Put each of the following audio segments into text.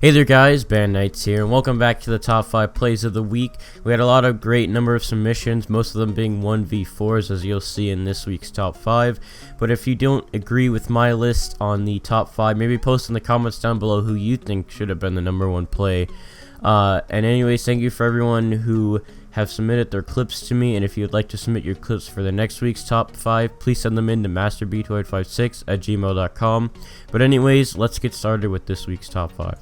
Hey there guys, Bandites here, and welcome back to the top 5 plays of the week. We had a lot of great number of submissions, most of them being 1v4s as you'll see in this week's top 5. But if you don't agree with my list on the top 5, maybe post in the comments down below who you think should have been the number 1 play. And anyways, thank you for everyone who have submitted their clips to me, and if you'd like to submit your clips for the next week's top 5, please send them in to masterb2856@gmail.com. But anyways, let's get started with this week's top 5.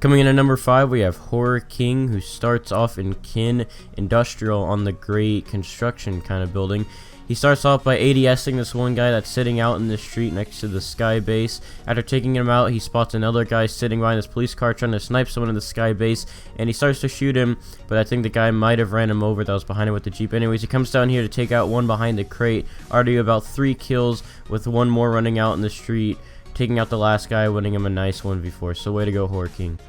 Coming in at number 5, we have Horror King, who starts off in Kin Industrial on the gray construction kind of building. He starts off by ADSing this one guy that's sitting out in the street next to the Sky base. After taking him out, he spots another guy sitting behind this police car trying to snipe someone in the Sky base, and he starts to shoot him, but I think the guy might have ran him over that was behind him with the Jeep. Anyways, he comes down here to take out one behind the crate. Already about 3 kills with one more running out in the street, taking out the last guy, winning him a nice 1v4. So way to go, Horror King.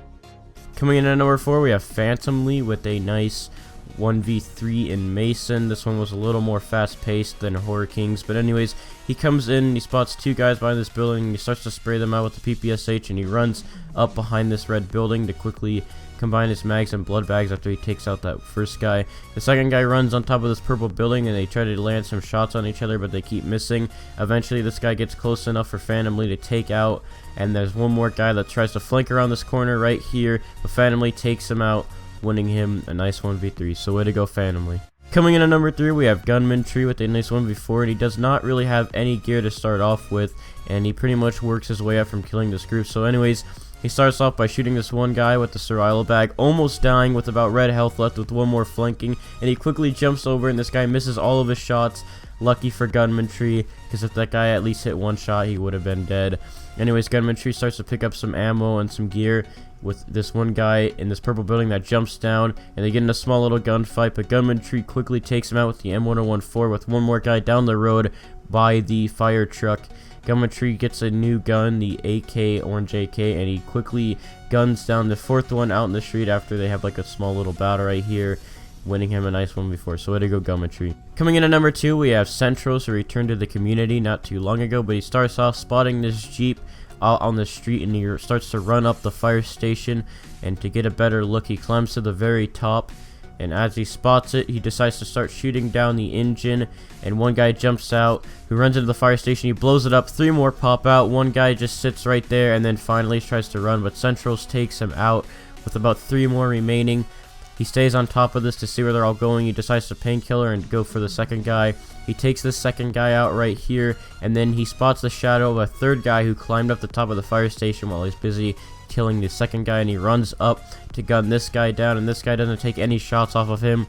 Coming in at number 4, we have Phantom Lee with a nice 1v3 in Mason. This one was a little more fast-paced than Horror King's, but anyways, he comes in and he spots 2 guys behind this building, and he starts to spray them out with the PPSH, and he runs up behind this red building to quickly combine his mags and blood bags after he takes out that first guy. The second guy runs on top of this purple building, and they try to land some shots on each other, but they keep missing. Eventually, this guy gets close enough for Phantom Lee to take out, and there's one more guy that tries to flank around this corner right here, but Phantom Lee takes him out, winning him a nice 1v3. So way to go, Phantom Lee. Coming in at number 3, we have Gunman Tree with a nice 1v4, and he does not really have any gear to start off with, and he pretty much works his way up from killing this group. So anyways, he starts off by shooting this one guy with the survival bag, almost dying with about red health left with one more flanking, and he quickly jumps over, and this guy misses all of his shots. Lucky for Gunman Tree, because if that guy at least hit one shot, he would have been dead. Anyways, Gunman Tree starts to pick up some ammo and some gear with this one guy in this purple building that jumps down, and they get in a small little gunfight, but Gunman Tree quickly takes him out with the M1014 with one more guy down the road by the fire truck. Gunman Tree gets a new gun, the AK, Orange AK, and he quickly guns down the 4th one out in the street after they have like a small little battle right here, winning him a nice 1v4. So way to go, Gunman Tree. Coming in at number 2, we have Centros, who returned to the community not too long ago, but he starts off spotting this Jeep out on the street, and he starts to run up the fire station, and to get a better look, he climbs to the very top, and as he spots it, he decides to start shooting down the engine, and one guy jumps out who runs into the fire station. He blows it up, 3 more pop out, one guy just sits right there, and then finally tries to run, but Centros takes him out with about 3 more remaining. He stays on top of this to see where they're all going. He decides to painkiller and go for the second guy. He takes this second guy out right here, and then he spots the shadow of a 3rd guy who climbed up the top of the fire station while he's busy killing the second guy, and he runs up to gun this guy down, and this guy doesn't take any shots off of him.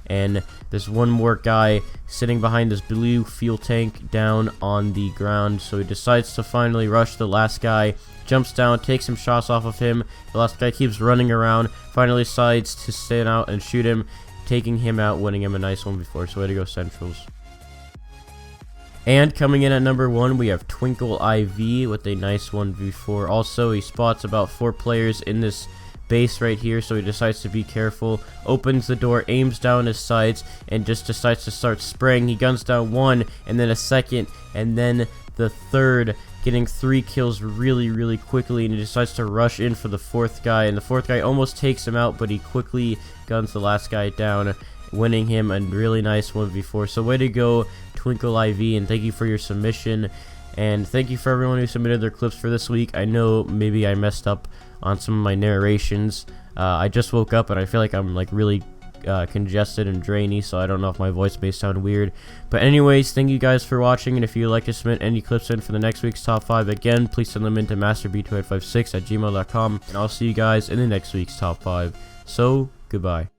And there's one more guy sitting behind this blue fuel tank down on the ground, so he decides to finally rush the last guy, jumps down, takes some shots off of him. The last guy keeps running around, finally decides to stand out and shoot him, taking him out, winning him a nice 1v4. So way to go, Centrals. And coming in at number 1, we have Twinkle IV with a nice 1v4. Also, he spots about 4 players in this base right here, so he decides to be careful, opens the door, aims down his sights, and just decides to start spraying. He guns down 1, and then a second, and then the 3rd, getting 3 kills really quickly, and he decides to rush in for the 4th guy, and the 4th guy almost takes him out, but he quickly guns the last guy down, winning him a really nice 1v4. So way to go, Twinkle IV, and thank you for your submission, and thank you for everyone who submitted their clips for this week. I know maybe I messed up on some of my narrations. I just woke up and I feel like I'm like really congested and drainy, so I don't know if my voice may sound weird. But anyways, thank you guys for watching, and if you'd like to submit any clips in for the next week's top 5, again, please send them in to masterb2856@gmail.com, and I'll see you guys in the next week's top 5. So, goodbye.